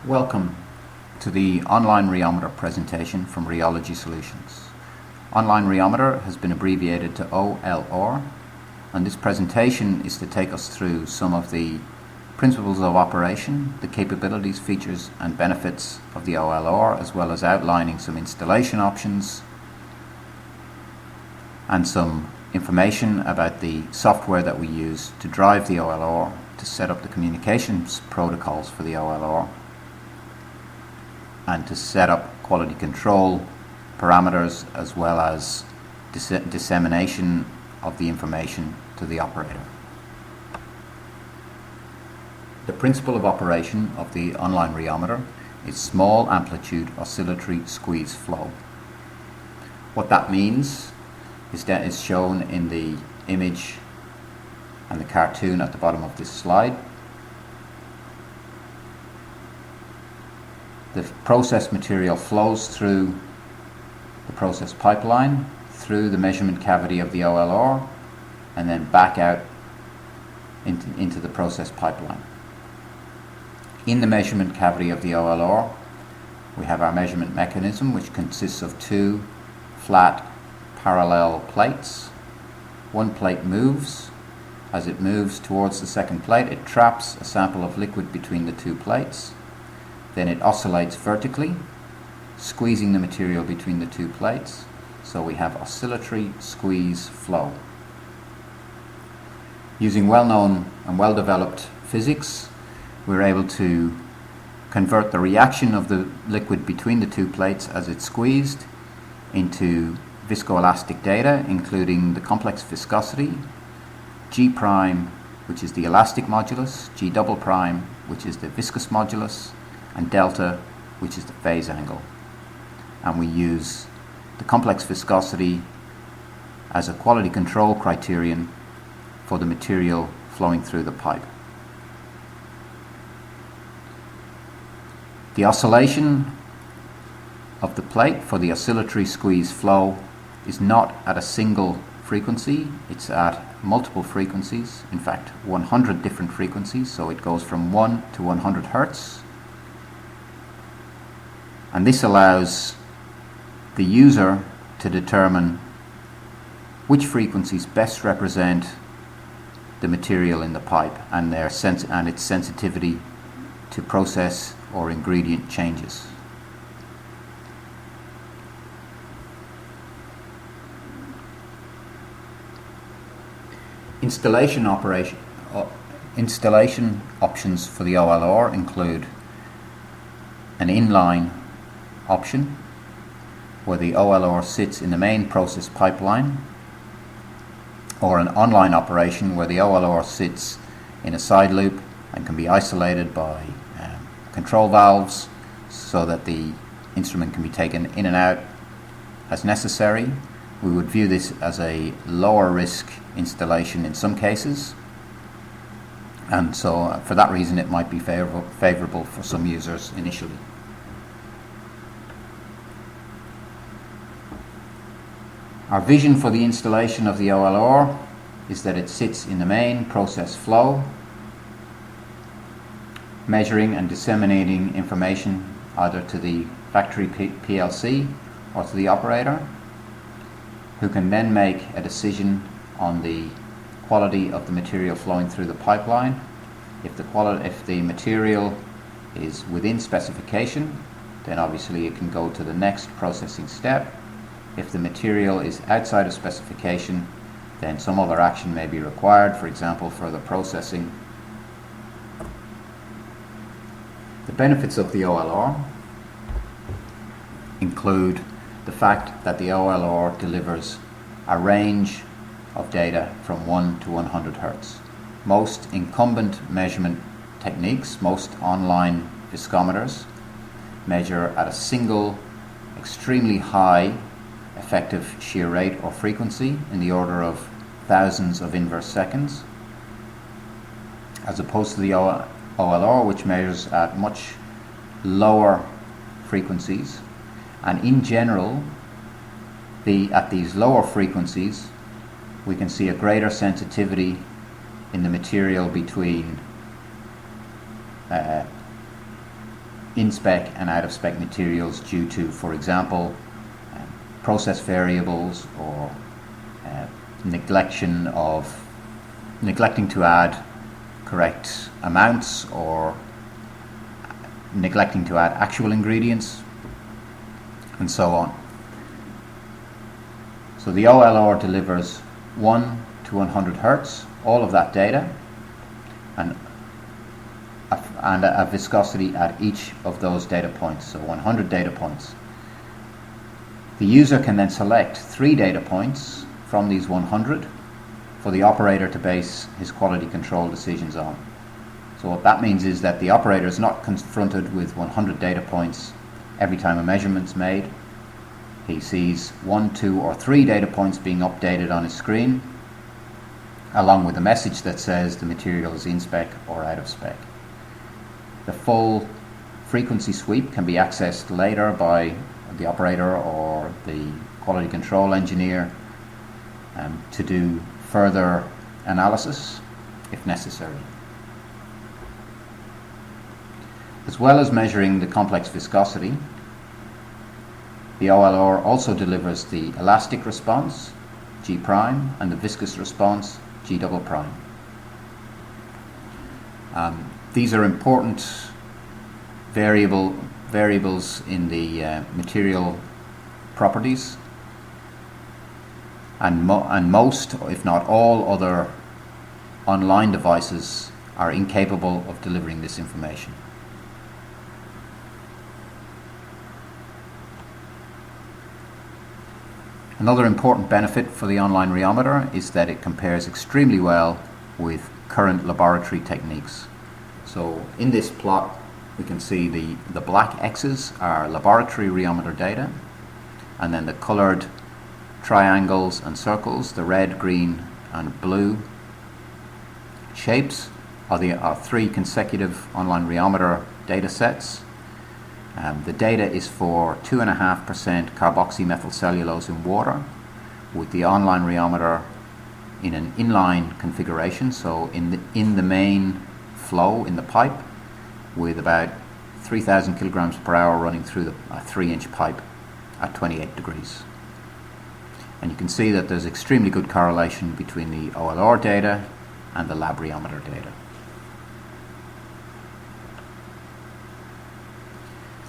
Welcome to the OnLine Rheometer presentation from Rheology Solutions. OnLine Rheometer has been abbreviated to OLR, and this presentation is to take us through some of the principles of operation, the capabilities, features and benefits of the OLR, as well as outlining some installation options and some information about the software that we use to drive the OLR, to set up the communications protocols for the OLR, and to set up quality control parameters, as well as dissemination of the information to the operator. The principle of operation of the OnLine Rheometer is small amplitude oscillatory squeeze flow. What that means is that is shown in the image and the cartoon at the bottom of this slide. The process material flows through the process pipeline, through the measurement cavity of the OLR, and then back out into the process pipeline. In the measurement cavity of the OLR, we have our measurement mechanism, which consists of two flat parallel plates. One plate moves. As it moves towards the second plate, it traps a sample of liquid between the two plates. Then it oscillates vertically, squeezing the material between the two plates. So we have oscillatory squeeze flow. Using well-known and well-developed physics, we're able to convert the reaction of the liquid between the two plates as it's squeezed into viscoelastic data, including the complex viscosity, G prime, which is the elastic modulus, G double prime, which is the viscous modulus, and delta, which is the phase angle. And we use the complex viscosity as a quality control criterion for the material flowing through the pipe. The oscillation of the plate for the oscillatory squeeze flow is not at a single frequency, it's at multiple frequencies, in fact 100 different frequencies, so it goes from 1 to 100 Hertz. And this allows the user to determine which frequencies best represent the material in the pipe and its sensitivity to process or ingredient changes. Installation options for the OLR include an inline option, where the OLR sits in the main process pipeline, or an online operation where the OLR sits in a side loop and can be isolated by control valves so that the instrument can be taken in and out as necessary. We would view this as a lower risk installation in some cases, and so for that reason it might be favorable for some users initially. Our vision for the installation of the OLR is that it sits in the main process flow, measuring and disseminating information either to the factory PLC or to the operator, who can then make a decision on the quality of the material flowing through the pipeline. If the material is within specification, then obviously it can go to the next processing step. If the material is outside of specification, then some other action may be required, for example, further processing. The benefits of the OLR include the fact that the OLR delivers a range of data from 1 to 100 Hertz. Most incumbent measurement techniques, most online viscometers, measure at a single extremely high effective shear rate or frequency in the order of thousands of inverse seconds, as opposed to the OLR, which measures at much lower frequencies. And in general, at these lower frequencies, we can see a greater sensitivity in the material between in-spec and out-of-spec materials due to, for example, process variables or neglecting to add correct amounts or neglecting to add actual ingredients, and so on. So the OLR delivers 1 to 100 Hertz, all of that data, and a viscosity at each of those data points, so 100 data points. The user can then select 3 data points from these 100 for the operator to base his quality control decisions on. So what that means is that the operator is not confronted with 100 data points every time a measurement's made. He sees 1, 2, or 3 data points being updated on his screen, along with a message that says the material is in spec or out of spec. The full frequency sweep can be accessed later by the operator or the quality control engineer to do further analysis if necessary. As well as measuring the complex viscosity, the OLR also delivers the elastic response, G prime, and the viscous response, G double prime. These are important variables in the material properties, and most, if not all, other online devices are incapable of delivering this information. Another important benefit for the OnLine Rheometer is that it compares extremely well with current laboratory techniques. So in this plot we can see the black X's are laboratory rheometer data, and then the coloured triangles and circles, the red, green and blue shapes are 3 consecutive OnLine Rheometer data sets. The data is for 2.5% carboxymethylcellulose in water, with the OnLine Rheometer in an inline configuration, so in the main flow in the pipe, with about 3,000 kilograms per hour running through a 3-inch pipe at 28 degrees. And you can see that there's extremely good correlation between the OLR data and the lab rheometer data.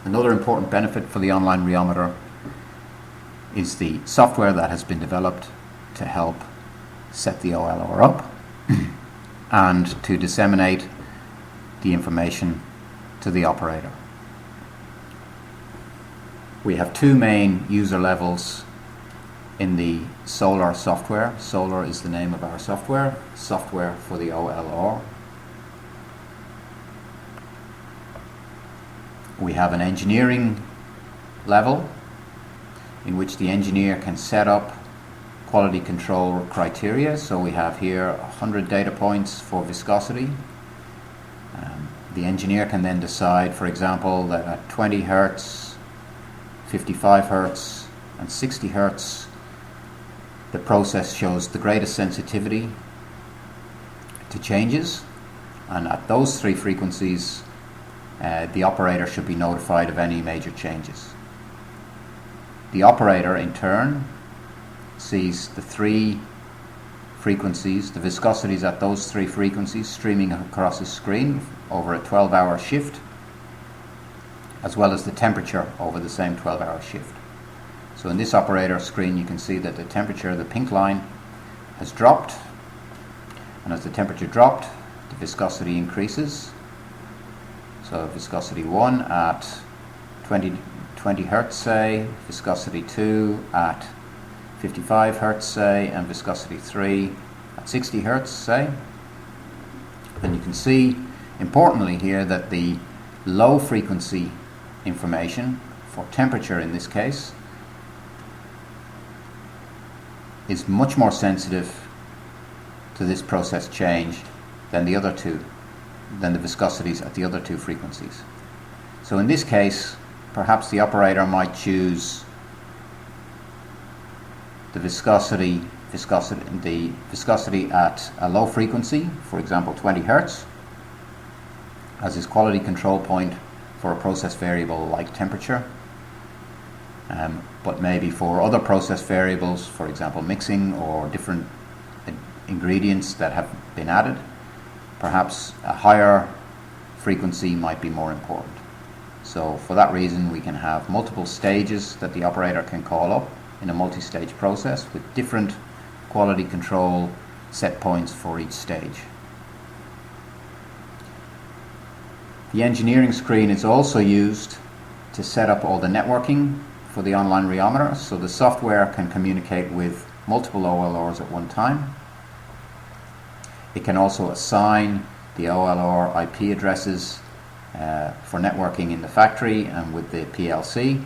Another important benefit for the OnLine Rheometer is the software that has been developed to help set the OLR up and to disseminate the information to the operator. We have 2 main user levels in the SOLR software. SOLR is the name of our software for the OLR. We have an engineering level in which the engineer can set up quality control criteria. So we have here 100 data points for viscosity. The engineer can then decide, for example, that at 20 Hertz, 55 Hertz and 60 Hertz the process shows the greatest sensitivity to changes, and at those 3 frequencies the operator should be notified of any major changes. The operator in turn sees the 3 frequencies, the viscosities at those 3 frequencies streaming across his screen over a 12-hour shift, as well as the temperature over the same 12-hour shift. So in this operator screen you can see that the temperature, the pink line, has dropped, and as the temperature dropped the viscosity increases. So viscosity 1 at 20 Hertz say, viscosity 2 at 55 Hertz say, and viscosity 3 at 60 Hertz say. And you can see importantly here that the low frequency information for temperature in this case is much more sensitive to this process change than the other 2, than the viscosities at the other 2 frequencies. So in this case perhaps the operator might choose the viscosity at a low frequency, for example 20 Hertz, as his quality control point for a process variable like temperature, but maybe for other process variables, for example mixing or different ingredients that have been added, perhaps a higher frequency might be more important. So for that reason we can have multiple stages that the operator can call up in a multi-stage process with different quality control set points for each stage. The engineering screen is also used to set up all the networking for the OnLine Rheometer, so the software can communicate with multiple OLRs at one time. It can also assign the OLR IP addresses for networking in the factory and with the PLC.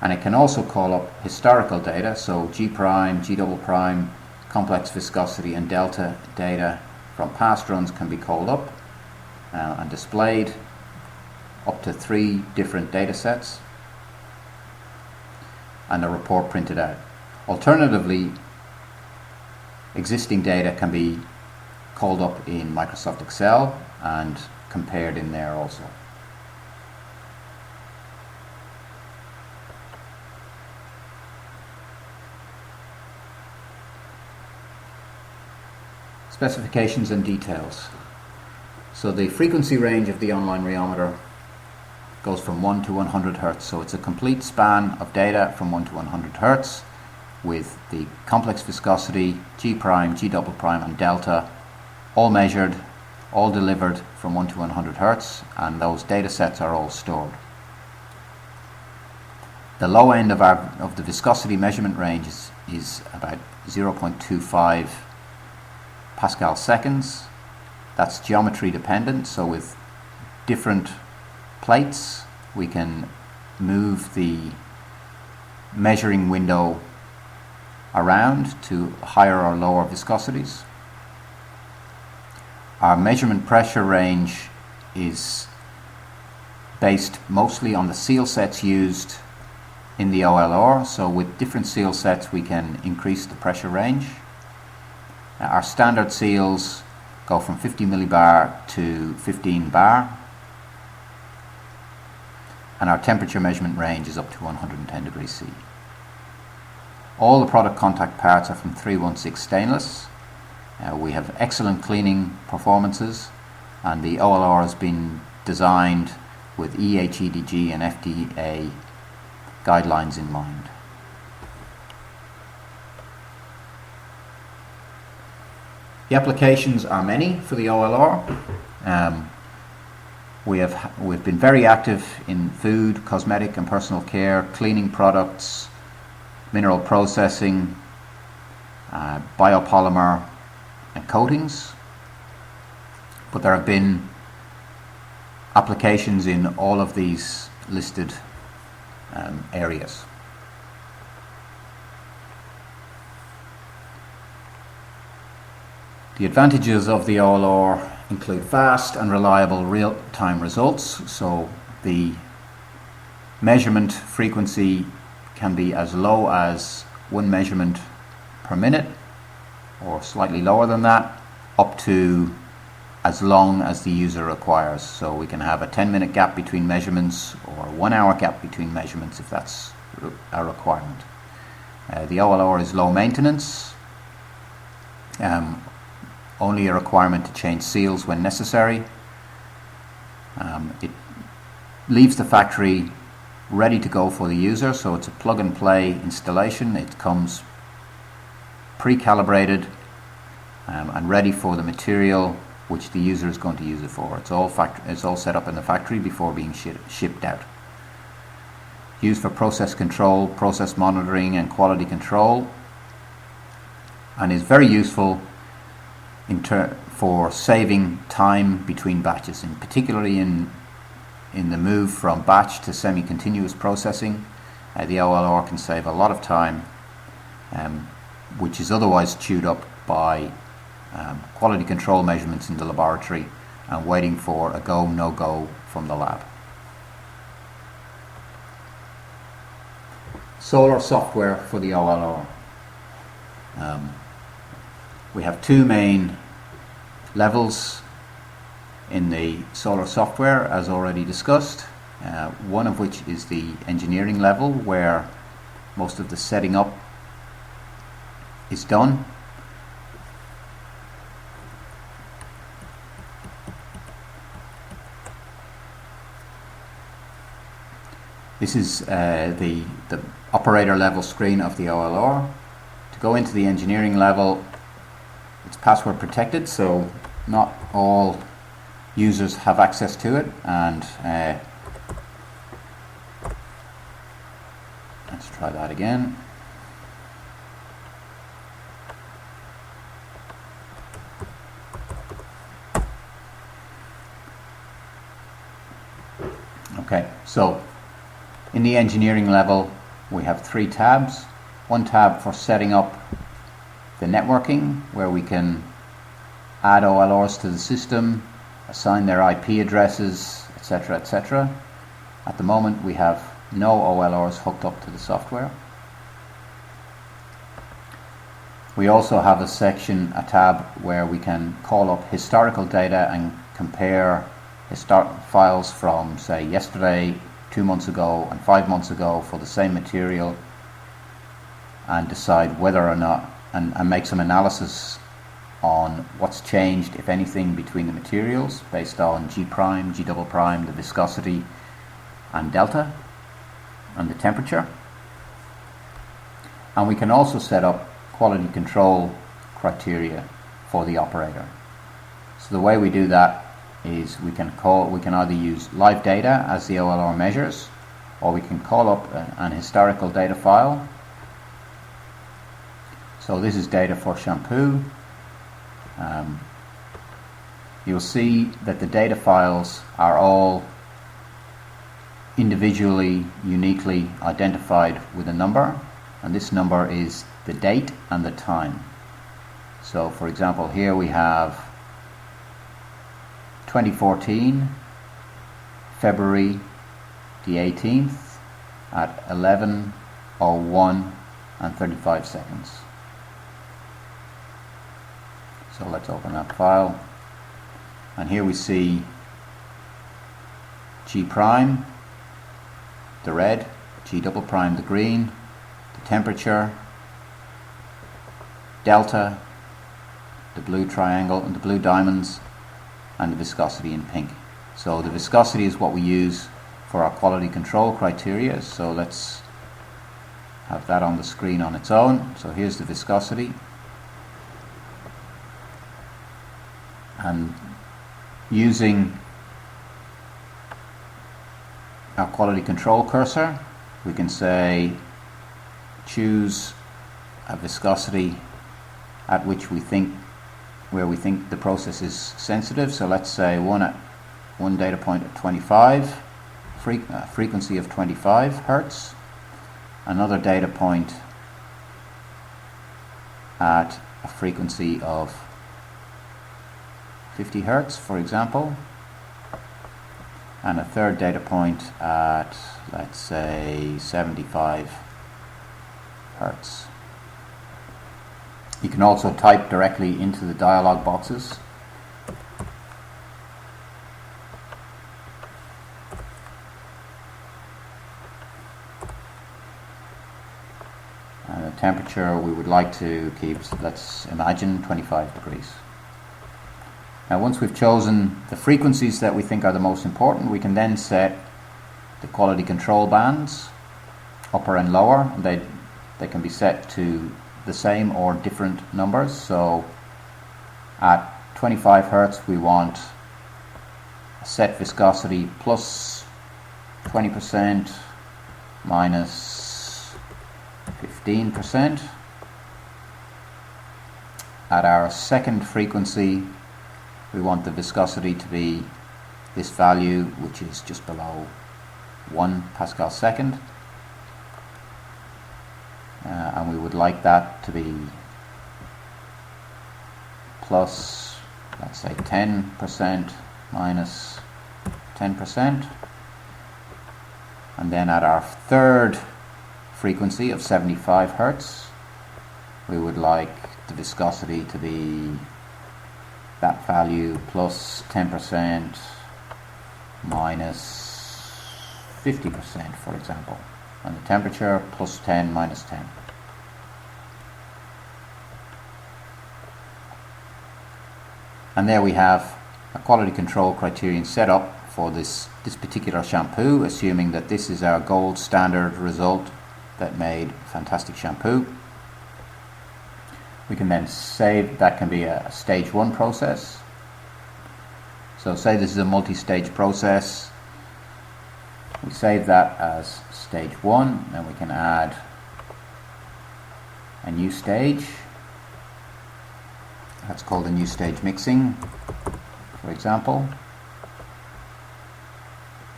And it can also call up historical data, so G prime, G double prime, complex viscosity and delta data from past runs can be called up and displayed, up to 3 different data sets, and a report printed out. Alternatively, existing data can be called up in Microsoft Excel and compared in there also. Specifications and details. So the frequency range of the OnLine Rheometer goes from 1 to 100 Hz. So it's a complete span of data from 1 to 100 Hz with the complex viscosity, G prime, G double prime and delta all measured, all delivered from 1 to 100 Hz, and those data sets are all stored. The low end of the viscosity measurement range is about 0.25 Pascal seconds. That's geometry dependent, so with different plates we can move the measuring window around to higher or lower viscosities. Our measurement pressure range is based mostly on the seal sets used in the OLR, so with different seal sets we can increase the pressure range. Our standard seals go from 50 millibar to 15 bar, and our temperature measurement range is up to 110 degrees C. All the product contact parts are from 316 stainless. We have excellent cleaning performances, and the OLR has been designed with EHEDG and FDA guidelines in mind. The applications are many for the OLR. We've been very active in food, cosmetic and personal care, cleaning products, mineral processing, biopolymer and coatings. But there have been applications in all of these listed areas. The advantages of the OLR include fast and reliable real-time results, so the measurement frequency can be as low as 1 measurement per minute or slightly lower than that, up to as long as the user requires. So we can have a 10-minute gap between measurements or a 1-hour gap between measurements if that's a requirement. The OLR is low maintenance, only a requirement to change seals when necessary. It leaves the factory ready to go for the user, so it's a plug and play installation. It comes pre-calibrated and ready for the material which the user is going to use it for. It's all set up in the factory before being shipped out. Used for process control, process monitoring and quality control, and is very useful for saving time between batches, and particularly in the move from batch to semi-continuous processing. The OLR can save a lot of time, which is otherwise chewed up by quality control measurements in the laboratory and waiting for a go, no-go from the lab. SOLR software for the OLR. We have 2 main levels. in the SOLR software, as already discussed, one of which is the engineering level, where most of the setting up is done. This is the operator level screen of the OLR. To go into the engineering level, it's password protected, so not all users have access to it, and let's try that again. Okay, so in the engineering level we have 3 tabs. One tab for setting up the networking, where we can add OLRs to the system, assign their IP addresses, etc., etc. At the moment we have no OLRs hooked up to the software. We also have a section, a tab, where we can call up historical data and compare files from, say, yesterday, 2 months ago and 5 months ago for the same material, and decide whether or not, and make some analysis on what's changed, if anything, between the materials based on G prime, G double prime, the viscosity and delta, and the temperature. And we can also set up quality control criteria for the operator. So the way we do that is we can either use live data as the OLR measures, or we can call up an historical data file. So this is data for shampoo. You'll see that the data files are all individually, uniquely identified with a number, and this number is the date and the time. So for example, here we have 2014, February the 18th at 11:01 and 35 seconds. So let's open that file, and here we see G prime, the red, G double prime, the green, the temperature, delta, the blue triangle and the blue diamonds, and the viscosity in pink. So the viscosity is what we use for our quality control criteria, so let's have that on the screen on its own. So here's the viscosity, and using our quality control cursor we can say choose a viscosity at which we think, where we think the process is sensitive. So let's say one data point at 25, frequency of 25 Hertz, another data point at a frequency of 50 Hertz, for example, and a third data point at, let's say, 75 Hertz. You can also type directly into the dialog boxes. And the temperature we would like to keep, let's imagine 25 degrees. Now once we've chosen the frequencies that we think are the most important, we can then set the quality control bands, upper and lower. They can be set to the same or different numbers. So at 25 Hertz we want a set viscosity plus 20% minus 15%. At our second frequency we want the viscosity to be this value, which is just below 1 Pascal second. And we would like that to be plus, let's say, 10% minus 10%. And then at our third frequency of 75 Hertz, we would like the viscosity to be that value plus 10% minus 50%, for example, and the temperature plus 10 minus 10. And there we have a quality control criterion set up for this particular shampoo, assuming that this is our gold standard result that made fantastic shampoo. We can then save, that can be a stage 1 process. So say this is a multi-stage process. We save that as stage 1, and we can add a new stage. That's called a new stage mixing, for example.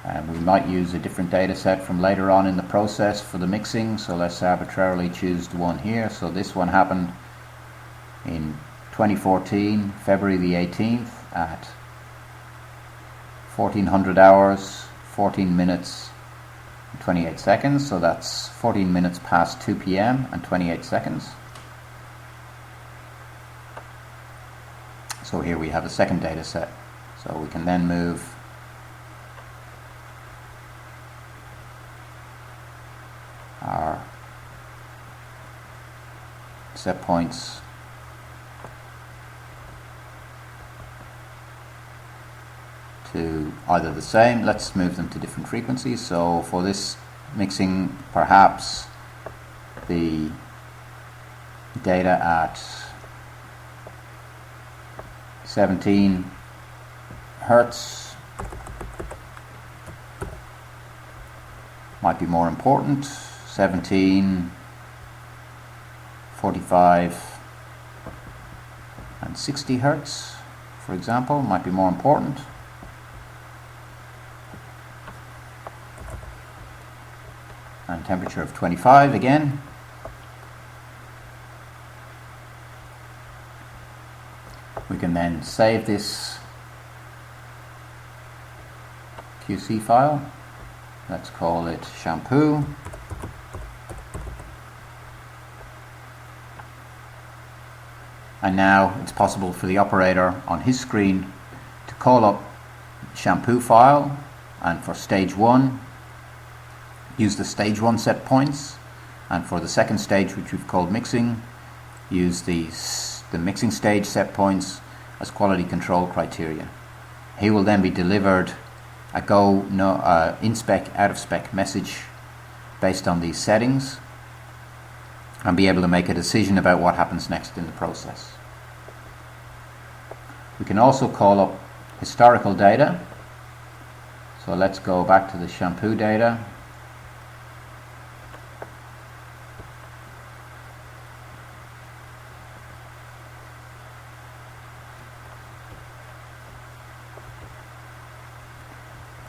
And we might use a different data set from later on in the process for the mixing, so let's arbitrarily choose the one here. So this one happened in 2014, February the 18th at 1400 hours, 14 minutes and 28 seconds. So that's 14 minutes past 2 p.m. and 28 seconds. So here we have a second data set. So we can then move our set points to either the same. Let's move them to different frequencies. So for this mixing, perhaps the data at 17 hertz might be more important. 17, 45 and 60 hertz, for example, might be more important. And temperature of 25 again. We can then save this QC file. Let's call it shampoo. And now it's possible for the operator on his screen to call up shampoo file, and for stage 1 use the stage 1 set points, and for the second stage, which we've called mixing, use the mixing stage set points as quality control criteria. He will then be delivered a go, no, in spec, out of spec message based on these settings, and be able to make a decision about what happens next in the process. We can also call up historical data. So let's go back to the shampoo data.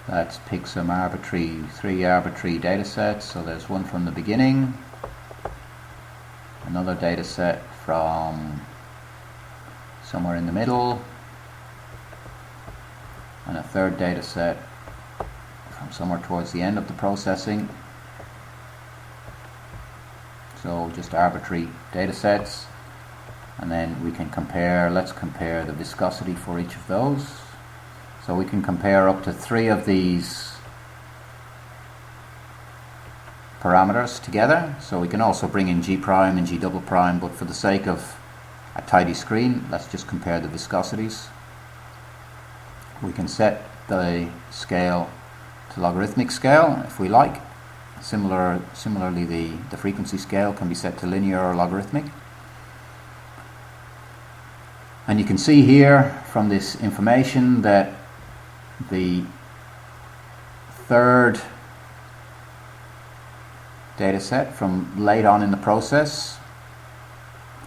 Let's pick some three arbitrary data sets. So there's one from the beginning, another data set from somewhere in the middle, and a third data set from somewhere towards the end of the processing. So just arbitrary data sets, and then we can compare, let's compare the viscosity for each of those. So we can compare up to 3 of these parameters together. So we can also bring in G prime and G double prime, but for the sake of a tidy screen, let's just compare the viscosities. We can set the scale to logarithmic scale if we like. Similarly, the frequency scale can be set to linear or logarithmic. And you can see here from this information that the third data set from late on in the process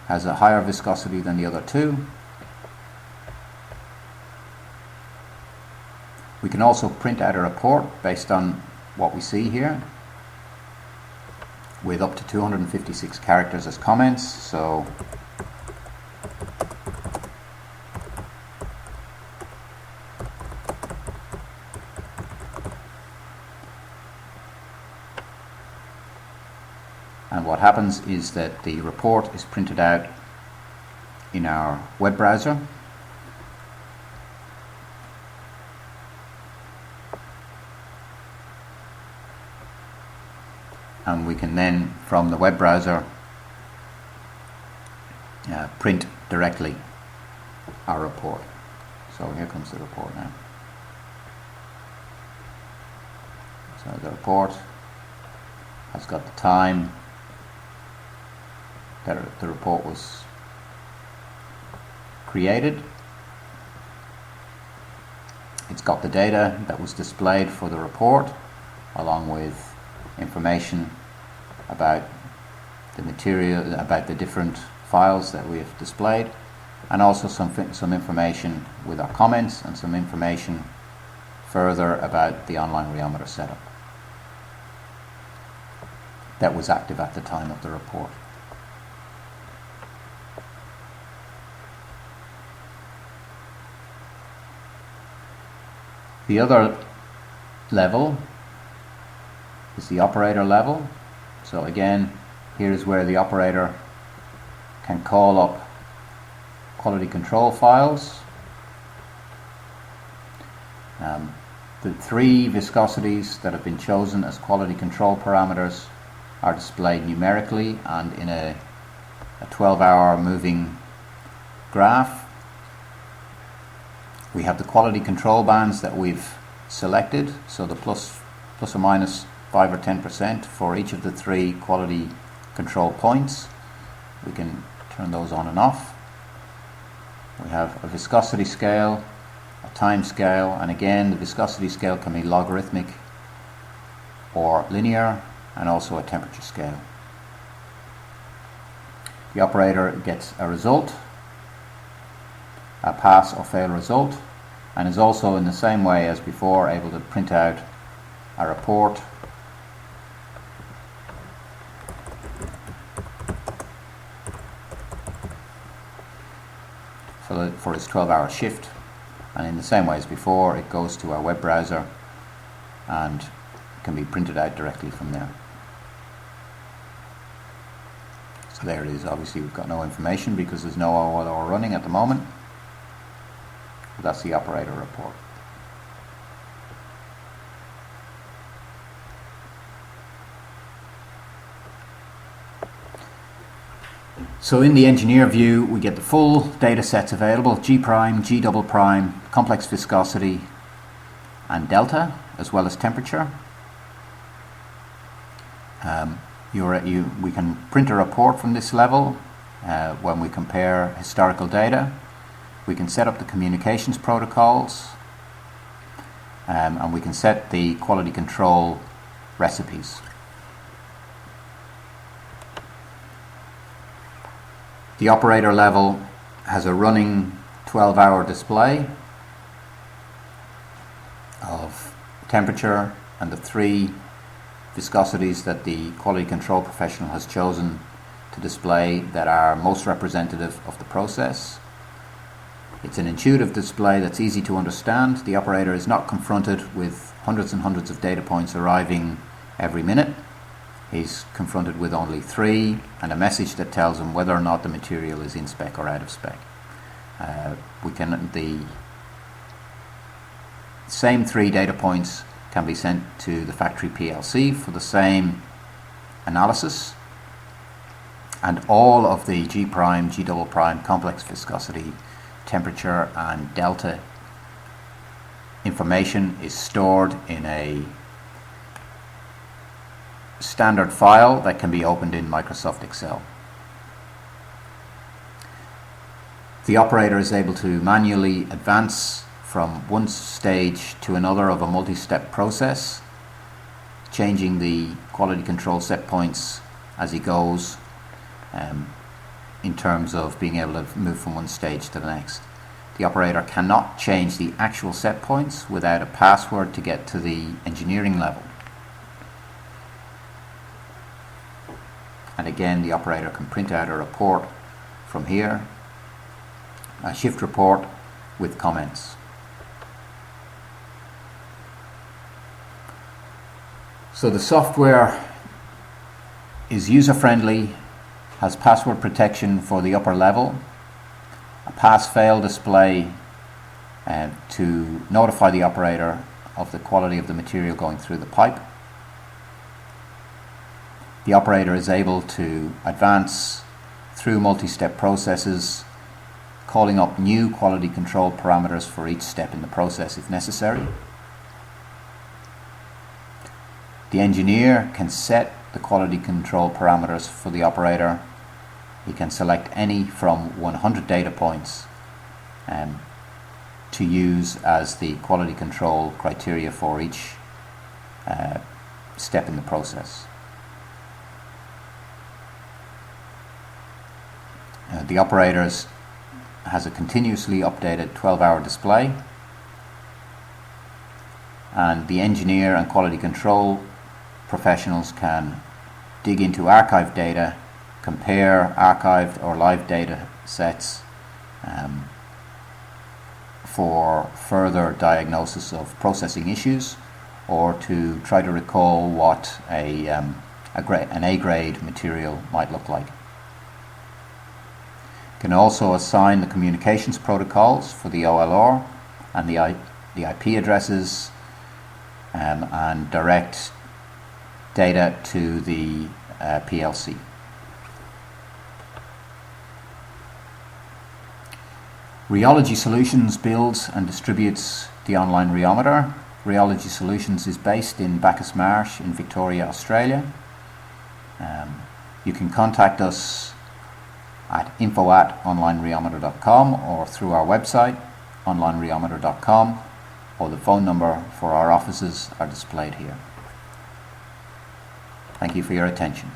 has a higher viscosity than the other 2. We can also print out a report based on what we see here with up to 256 characters as comments. So and what happens is that the report is printed out in our web browser, and we can then from the web browser print directly our report. So here comes the report now. So the report has got the time that the report was created. It's got the data that was displayed for the report, along with information about the material, about the different files that we have displayed, and also some information with our comments and some information further about the OnLine Rheometer setup that was active at the time of the report. The other level is the operator level. So again, here is where the operator can call up quality control files. The three viscosities that have been chosen as quality control parameters are displayed numerically and in a 12-hour moving graph. We have the quality control bands that we've selected, so the plus or minus 5 or 10% for each of the three quality control points. We can turn those on and off. We have a viscosity scale, a time scale, and again the viscosity scale can be logarithmic or linear, and also a temperature scale. The operator gets a result, a pass or fail result, and is also in the same way as before able to print out a report for its 12-hour shift, and in the same way as before it goes to our web browser and can be printed out directly from there. So there it is. Obviously we've got no information because there's no OLR running at the moment. But that's the operator report. So in the engineer view we get the full data sets available: G prime, G double prime, complex viscosity and delta, as well as temperature. We can print a report from this level when we compare historical data. We can set up the communications protocols, and we can set the quality control recipes. The operator level has a running 12-hour display of temperature and the three viscosities that the quality control professional has chosen to display that are most representative of the process. It's an intuitive display that's easy to understand. The operator is not confronted with hundreds and hundreds of data points arriving every minute. He's confronted with only three and a message that tells him whether or not the material is in spec or out of spec. The same three data points can be sent to the factory PLC for the same analysis, and all of the G prime, G double prime, complex viscosity, temperature and delta information is stored in a standard file that can be opened in Microsoft Excel. The operator is able to manually advance from one stage to another of a multi-step process, changing the quality control set points as he goes, in terms of being able to move from one stage to the next. The operator cannot change the actual set points without a password to get to the engineering level. And again, the operator can print out a report from here, a shift report with comments. So the software is user-friendly, has password protection for the upper level, a pass-fail display to notify the operator of the quality of the material going through the pipe, the operator is able to advance through multi-step processes, calling up new quality control parameters for each step in the process if necessary. The engineer can set the quality control parameters for the operator. He can select any from 100 data points to use as the quality control criteria for each step in the process. The operator has a continuously updated 12-hour display, and the engineer and quality control professionals can dig into archived data, compare archived or live data sets for further diagnosis of processing issues, or to try to recall what an A-grade material might look like. Can also assign the communications protocols for the OLR and the IP addresses and direct data to the PLC. Rheology Solutions builds and distributes the OnLine Rheometer. Rheology Solutions is based in Bacchus Marsh in Victoria, Australia. You can contact us at info@onlinerheometer.com or through our website onlinerheometer.com, or the phone number for our offices are displayed here. Thank you for your attention.